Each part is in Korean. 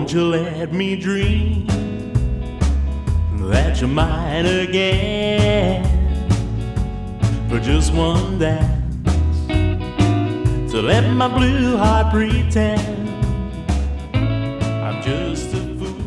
Won't you let me dream that you're mine again for just one dance, to let my blue heart pretend I'm just a fool.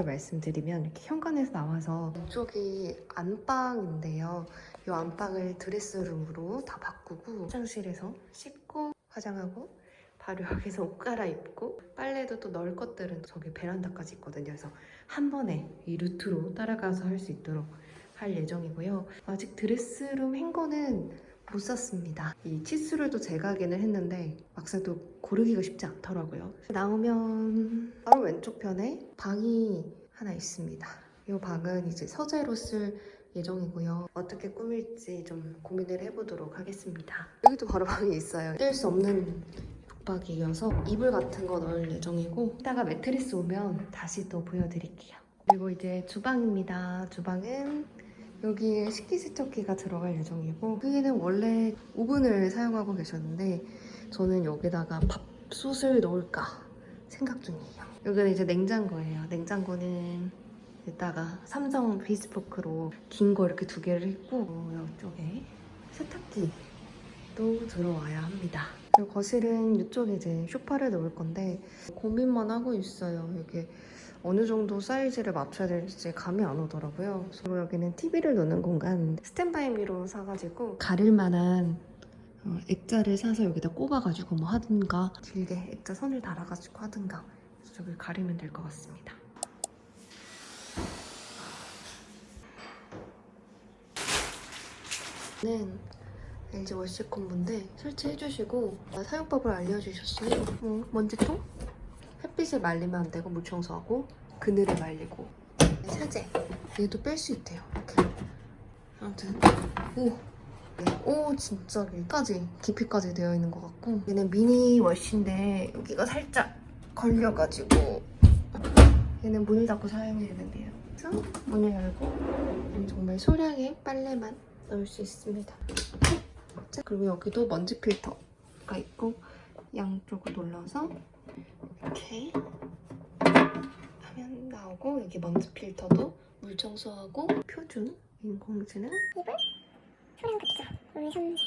말씀드리면 이렇게 현관에서 나와서 이쪽이 안방인데요. 이 안방을 드레스룸으로 다 바꾸고 화장실에서 씻고 화장하고 바로 여기서 옷 갈아입고 빨래도 또 넣을 것들은 저기 베란다까지 있거든요. 그래서 한 번에 이 루트로 따라가서 할 수 있도록 할 예정이고요. 아직 드레스룸 행거는 못 샀습니다. 이 치수를 또 재가기는 했는데 막상 또 고르기가 쉽지 않더라고요. 나오면 바로 왼쪽 편에 방이 하나 있습니다. 이 방은 이제 서재로 쓸 예정이고요. 어떻게 꾸밀지 좀 고민을 해보도록 하겠습니다. 여기도 바로 방이 있어요. 뗄 수 없는 북박이어서 이불 같은 거 넣을 예정이고 이따가 매트리스 오면 다시 또 보여드릴게요. 그리고 이제 주방입니다. 주방은 여기에 식기세척기가 들어갈 예정이고 여기는 원래 오븐을 사용하고 계셨는데 저는 여기다가 밥솥을 넣을까 생각 중이에요. 여기는 이제 냉장고예요. 냉장고는 이따가 삼성 비스포크로 긴 거 이렇게 두 개를 했고 이쪽에 세탁기도 들어와야 합니다. 그리고 거실은 이쪽에 이제 소파를 놓을 건데 고민만 하고 있어요. 이게 어느 정도 사이즈를 맞춰야 될지 감이 안 오더라고요. 그리고 여기는 TV를 놓는 공간 스탠바이 미러 사가지고 가릴 만한 액자를 사서 여기다 꼽아가지고 뭐 하든가 길게 액자 선을 달아가지고 하든가 그래서 저길 가리면 될 것 같습니다. 는 LG 워시콤보인데 설치해주시고 사용법을 알려주셨어요. 먼지통? 햇빛에 말리면 안 되고 물 청소하고 그늘에 말리고 세제 얘도 뺄 수 있대요. 이렇게 아무튼 오 진짜 여기까지 깊이까지 되어 있는 것 같고 얘는 미니 워시인데 여기가 살짝 걸려가지고 얘는 문을 닫고 사용해야 되는데요. 그래서 문을 열고 정말 소량의 빨래만 넣을 수 있습니다. 그리고 여기도 먼지 필터가 있고 양쪽을 눌러서 이렇게 하면 나오고 여기 먼지 필터도 물 청소하고 표준 인공지능 이불, 소량 급사, 물 섬세.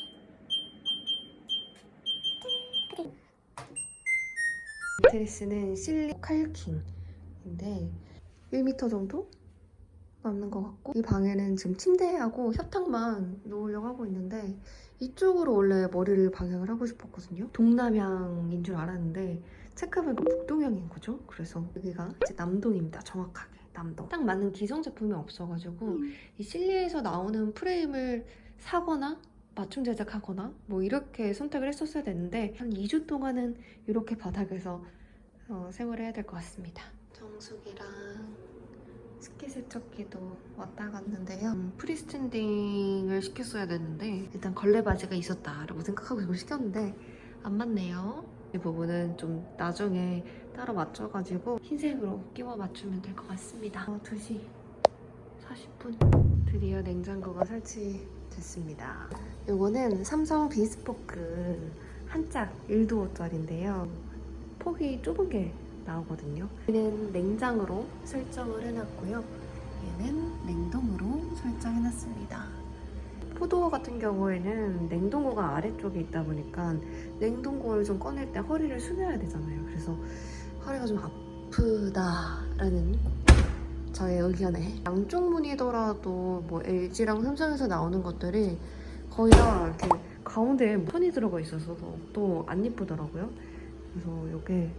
매트리스는 실리 칼킹인데 1m 정도 남는 것 같고 이 방에는 지금 침대하고 협탁만 놓으려고 하고 있는데 이쪽으로 원래 머리를 방향을 하고 싶었거든요. 동남향인 줄 알았는데 체크해보니까 북동향인 거죠. 그래서 여기가 이제 남동입니다. 정확하게 남동. 딱 맞는 기성 제품이 없어가지고 이 실리에서 나오는 프레임을 사거나 맞춤 제작하거나 뭐 이렇게 선택을 했었어야 됐는데 한 2주 동안은 이렇게 바닥에서 생활을 해야 될 것 같습니다. 정수기랑 식기세척기도 왔다 갔는데요. 프리스탠딩을 시켰어야 됐는데 일단 걸레 바지가 있었다라고 생각하고 이걸 시켰는데 안 맞네요. 이 부분은 좀 나중에 따로 맞춰가지고 흰색으로 끼워 맞추면 될 것 같습니다. 2시 40분 드디어 냉장고가 설치됐습니다. 이거는 삼성 비스포크 한 짝 1도어짜리인데요. 폭이 좁은 게 나오거든요. 얘는 냉장으로 설정을 해놨고요. 얘는 냉동으로 설정해놨습니다. 포도어 같은 경우에는 냉동고가 아래쪽에 있다 보니까 냉동고를 좀 꺼낼 때 허리를 숙여야 되잖아요. 그래서 허리가 좀 아프다라는 저의 의견에 양쪽 문이더라도 뭐 LG랑 삼성에서 나오는 것들이 거의 다 이렇게 가운데에 선이 들어가 있어서 또 안 예쁘더라고요. 그래서 이게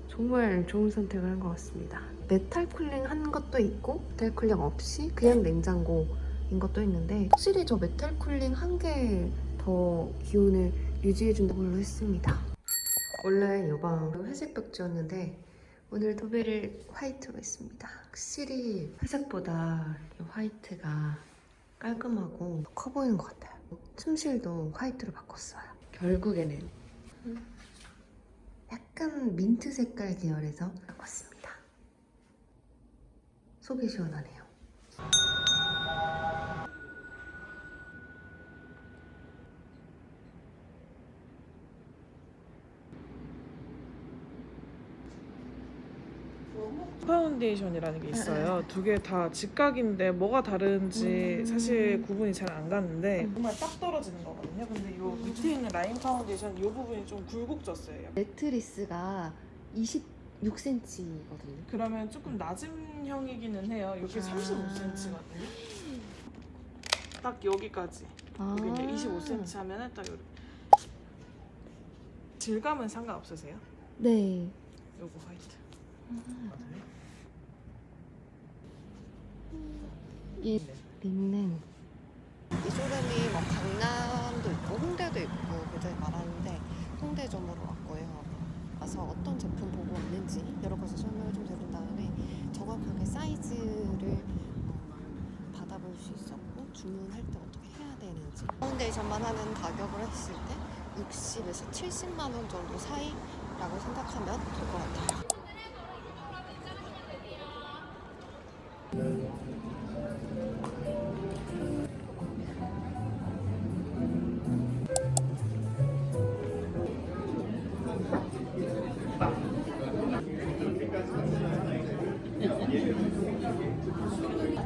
정말 좋은 선택을 한 것 같습니다. 메탈 쿨링 한 것도 있고 메탈 쿨링 없이 그냥 냉장고인 것도 있는데 확실히 저 메탈 쿨링 한 개 더 기운을 유지해준다고 했습니다. 원래 이 방 회색 벽지였는데 오늘 도배를 화이트로 했습니다. 확실히 회색보다 화이트가 깔끔하고 커 보이는 것 같아요. 침실도 화이트로 바꿨어요. 결국에는 약간 민트 색깔 계열에서 바꿨습니다. 속이 시원하네요. 파운데이션이라는 게 있어요. 두 개 다 직각인데 뭐가 다른지 사실 구분이 잘 안 가는데 정말 딱 떨어지는 거거든요. 근데 요 밑에 있는 라인 파운데이션 이 부분이 좀 굴곡졌어요. 매트리스가 26cm거든요. 그러면 조금 낮은 형이기는 해요. 여기 35cm거든요. 딱 여기까지. 여기 이제 25cm 하면은 딱 여기. 질감은 상관없으세요? 네. 요거 화이트. 이 린넨. 이 쇼룸이 뭐 강남도 있고 홍대도 있고 굉장히 많았는데 홍대점으로 왔고요. 와서 어떤 제품 보고 왔는지 여러 가지 설명을 좀 드린 다음에 정확하게 사이즈를 받아볼 수 있었고 주문할 때 어떻게 해야 되는지 파운데이션만 하는 가격을 했을 때 60에서 70만 원 정도 사이라고 생각하면 될 것 같아요.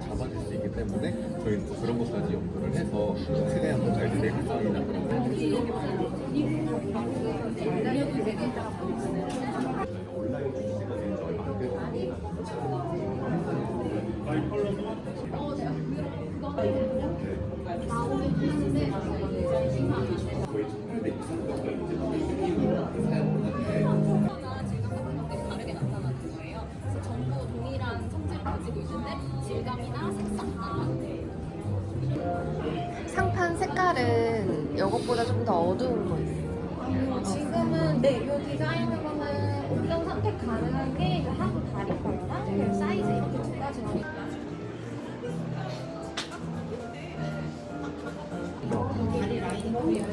잡아줄 수 있기 때문에 저희는 또 그런 것까지 연구를 해서 최대한 더 잘 진행할 수 있는 그런 온라인 출시가 된 지 얼마 안 됐거든요. 다르게 나타나는 거예요. 그래서 전부 동일한 성질을 가지고 있는데 질감이나 색상 상판 색깔은 이것보다 좀 더 어두운 거 있어요. 지금은 네, 이 디자인으로는 옵션 선택 가능한 게 하부 다리 컬러랑 사이즈 이렇게 두 가지로. 다리 라인이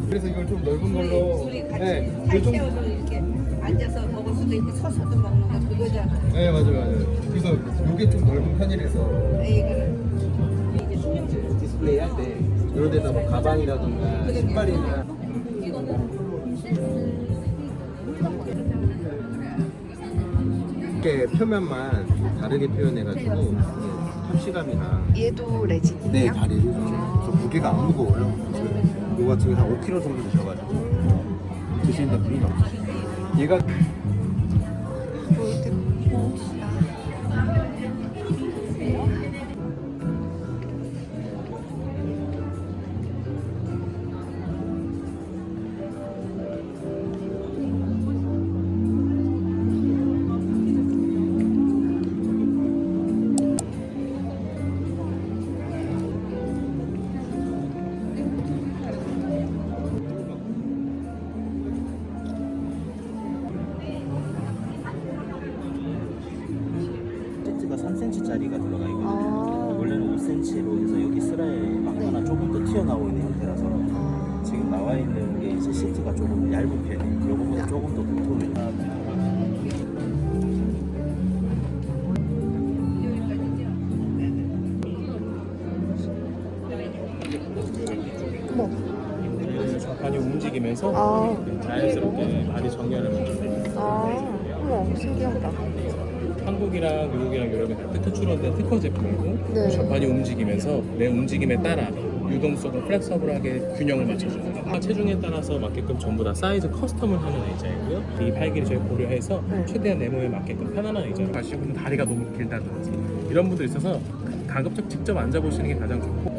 그래서 이걸 좀 넓은 걸로 네, 살 채워서 이렇게 앉아서 먹을 수도 있고 서서도 먹는 거 그거잖아. 네 맞아요. 그래서 이게 좀 넓은 편이라서 이게 수영장 디스플레이 할 때 이런 데다 뭐 가방이라든가 신발이나 이렇게 표면만 좀 다르게 표현해가지고 탑시감이나 얘도 레진이에요? 네 다리를 저 무게가 안 무거워요. 이거 같은 경우 한 5kg 정도 되셔가지고 드시는데 무리는 없으시고 얘가 세트가 3cm짜리가 들어가 있거든요. 아. 원래는 5cm로 해서 여기 스라에 막 하나 조금 더 튀어나오고 있는 형태라서 지금 나와 있는 게 이제 시트가 조금 얇은 편이에요. 요거보다 조금 더 두툼해요. 좌판이 움직이면서 아, 자연스럽게 바디 정렬을 만들어요. 어머, 신기하다. 한국이랑 미국이랑 유럽에 다 특허출원된 특허 제품이고 네. 좌판이 움직이면서 내 움직임에 따라 유동성을 플렉서블하게 균형을 맞춰줘요. 체중에 따라서 맞게끔 전부 다 사이즈 커스텀을 하는 의자이고요. 이 팔길이 저희 고려해서 최대한 내 몸에 맞게끔 편안한 의자로 가시고 다리가 너무 길다든지 이런 분들 있어서 가급적 직접 앉아보시는 게 가장 좋고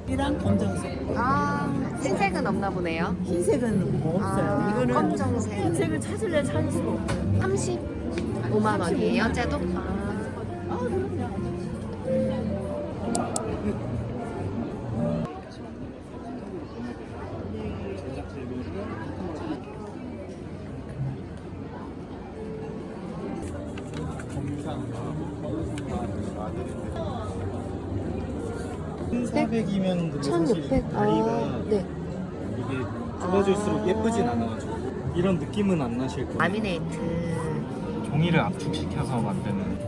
이랑 검정색. 아, 흰색은 없나 보네요. 흰색은 뭐 없어요. 아, 이거는 검정색. 흰색을 찾을 수가 없어요. 35만 원이에요, 쟤도? 아, 그럼요. 네? 400이면 근데 사실 1600? 다리가 네. 이게 좁아질수록 예쁘진 않아가지고 이런 느낌은 안 나실 거예요. 라미네이트. 종이를 압축시켜서 만드는.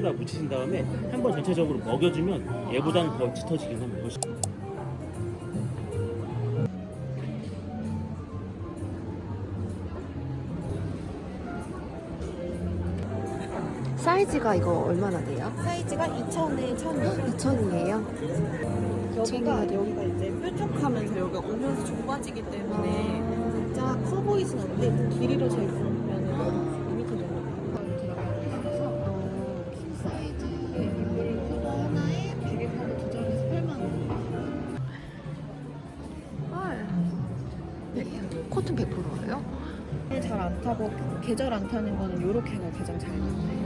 다 묻히신 다음에 한번 전체적으로 먹여주면 얘보다는 더 짙어지긴 합니다. 사이즈가 이거 얼마나 돼요? 사이즈가 2,000에 1,000원. 2,000이에요? 여기가 이제 뾰족하면서 여기가 오면서 좁아지기 때문에 진짜 커 보이진 않는데 길이로 재보면 2m 정도 들어가서 킹 사이즈 그거 하나에 베개카드 조절해서 8만 원. 헐. 네, 코튼 100%예요? 잘 안 타고 계절 안 타는 거는 요렇게가 가장 잘 맞아요.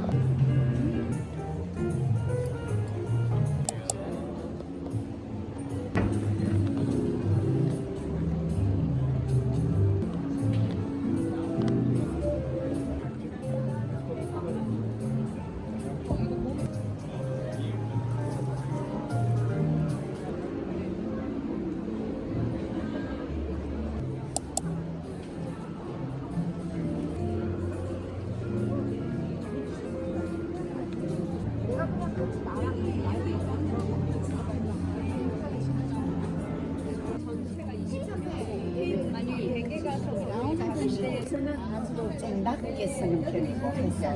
저는 아주 좀 낮게 쓰는 편이고 그래서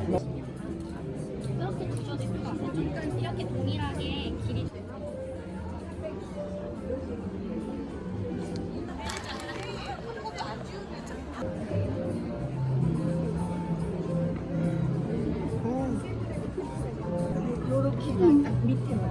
이렇게 붙여주면 이렇게 동일하게 길이 요렇게가 딱 밑에만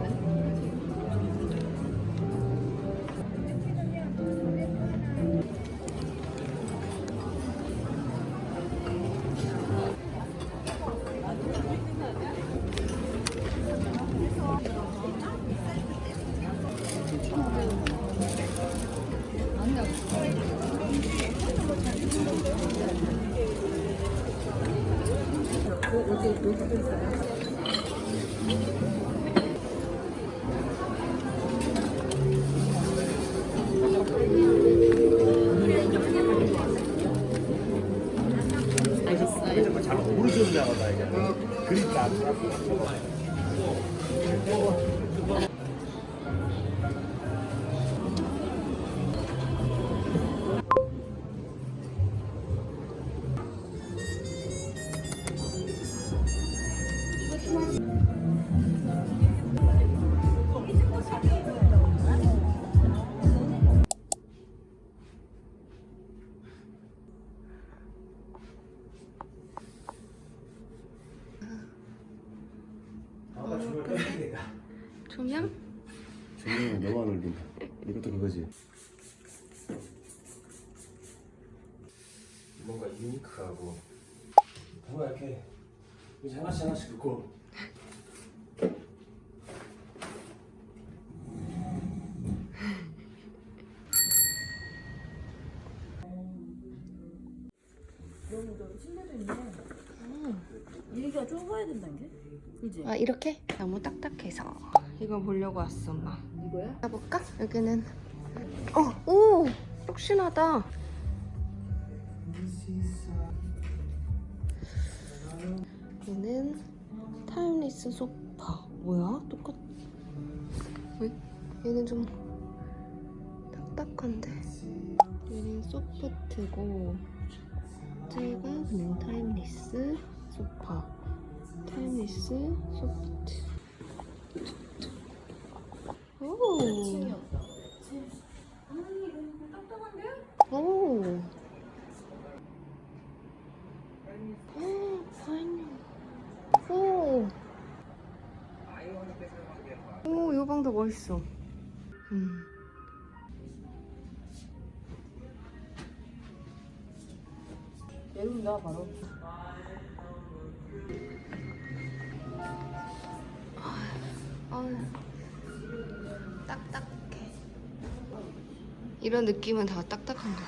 잘 모르셨나 보다 이게. 그러니까 조명? 조명은 너무 안 어울린다. 이것도 그거지. 뭔가 유니크하고 뭔가 이렇게 이제 하나씩 긋고 여기가 좁아야 된다는 게? 그지? 아, 이렇게? 너무 딱딱해서 이거 보려고 왔어, 엄마. 이거야? 가볼까? 여기는 오! 푹신하다. 얘는 타임리스 소파. 뭐야? 똑같... 왜? 얘는 좀 뾰족한데 얘는 소프트고 쟤가 그냥 타임리스 소파. 타임리스 소프트. 오. 오. 과인용. 오. 오, 이 방도 멋있어. 얘는가 바로. 아유, 딱딱해. 이런 느낌은 다 딱딱한 거.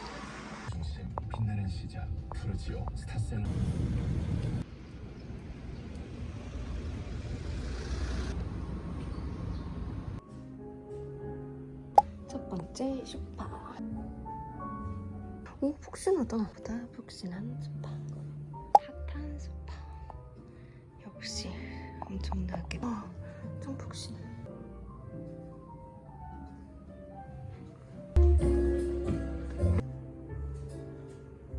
빛나는 시작 푸르지오 스타셀. 첫 번째 소파. 오, 푹신하다. 보다 푹신한 소파. 핫한 소파. 역시 엄청나게. 좀 푹신해.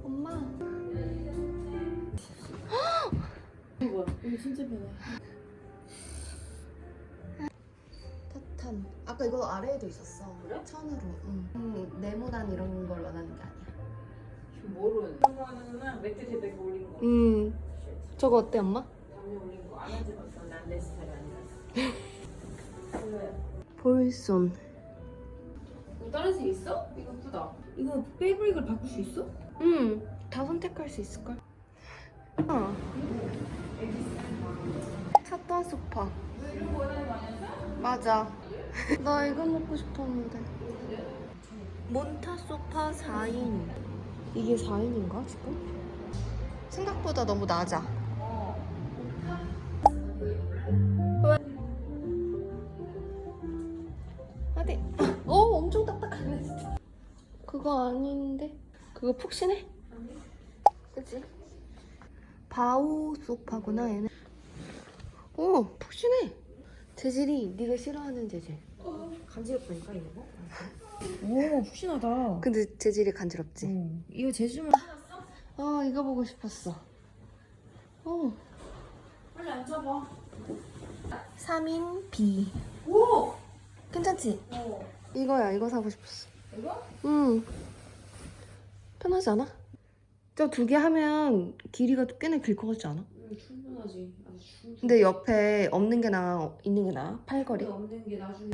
엄마. 이거 진짜 편해. 타탄. 아까 이거 아래에도 있었어. 그래? 천으로. 네모난 이런 걸 원하는 게 아니야. 뭐로 이런 거 하는구나. 맥주 대고 올린 거. 저거 어때, 엄마? 담요 올린 거. 안 해봤어. 난 내 스타일 아니야. 볼손. 다른 색 있어? 이거 예쁘다. 이거 페이브릭을 바꿀 수 있어? 다 선택할 수 있을걸? 샀던 소파. 맞아. 나 이거 먹고 싶었는데. 몬타 소파 4인. 이게 4인인가 지금? 생각보다 너무 낮아. 어디? 엄청 딱딱하네 진짜. 그거 아닌데? 그거 푹신해? 그치? 바오 소파구나 얘는. 오, 푹신해. 재질이 네가 싫어하는 재질. 간지럽다니까 이거? 오 푹신하다. 근데 재질이 간지럽지? 이거 제주만 이거 보고 싶었어. 빨리 앉아봐. 3인 B. 오! 괜찮지? 이거야. 이거 사고 싶었어. 이거? 응. 편하지 않아? 저 두 개 하면 길이가 꽤나 길 것 같지 않아? 충분하지. 아주 충분히. 근데 옆에 없는 게 나아, 있는 게 나아? 팔걸이? 없는 게 나중에.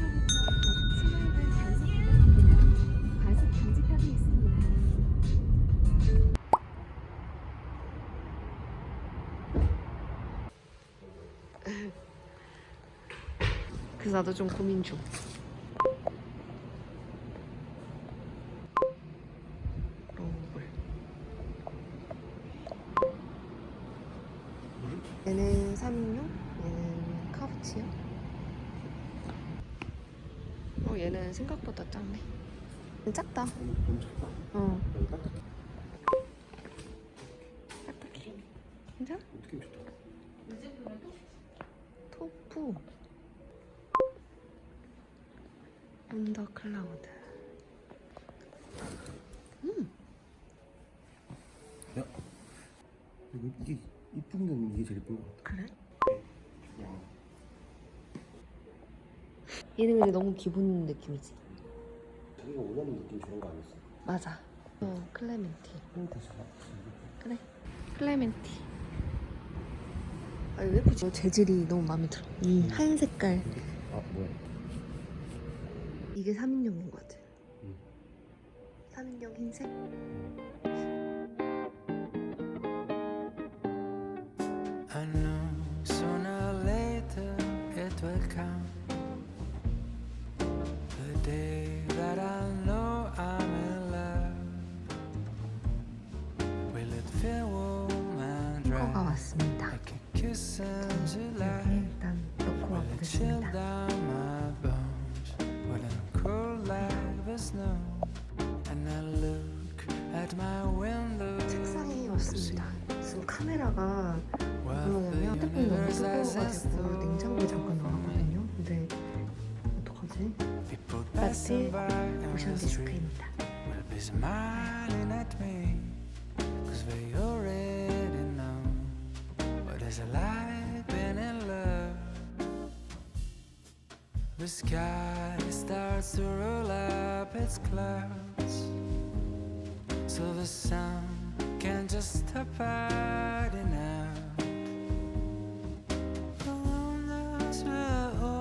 그래서 나도 좀 고민 중. 얘는 3인용, 얘는 카우치요. 얘는 생각보다 작네. 작다. 딱딱해. 괜찮아? 느낌 좋다. 토프. 언더 클라우드. 야, 이게 이쁜 건 이게 제일 이쁜 것 같아. 그래? 얘는 근데 너무 기본 느낌이지. 자기가 원하는 느낌 저런 거 아니었어? 맞아. 클레멘티. 핑크색. 그래. 클레멘티. 이거 예쁘지? 재질이 너무 마음에 들어. 이 한 색깔. 뭐야? 이게 3인용인 것 같아. 3인용 흰색. I know sooner or later it will come, the day that I know I'm in love. Will it feel warm and 커가 dry 왔습니다. like a kiss in July? 여기 일단 넣고 Will it chill 와보겠습니다. down my bones? Will it cool like the snow? And I look at my window. 책상에 왔습니다. 지금 카메라가 Well, the 뭐냐면 핸드폰이 너무 universe has 뜨거워가지고 냉장고에 잠깐 넣었거든요. 근데 어떡하지? people 마치 passing by on 모션 the street. 디스크입니다. be smiling at me, 'cause we already know what it's like being in love. The sky starts to roll up its clouds, so the sun can just stop hiding out.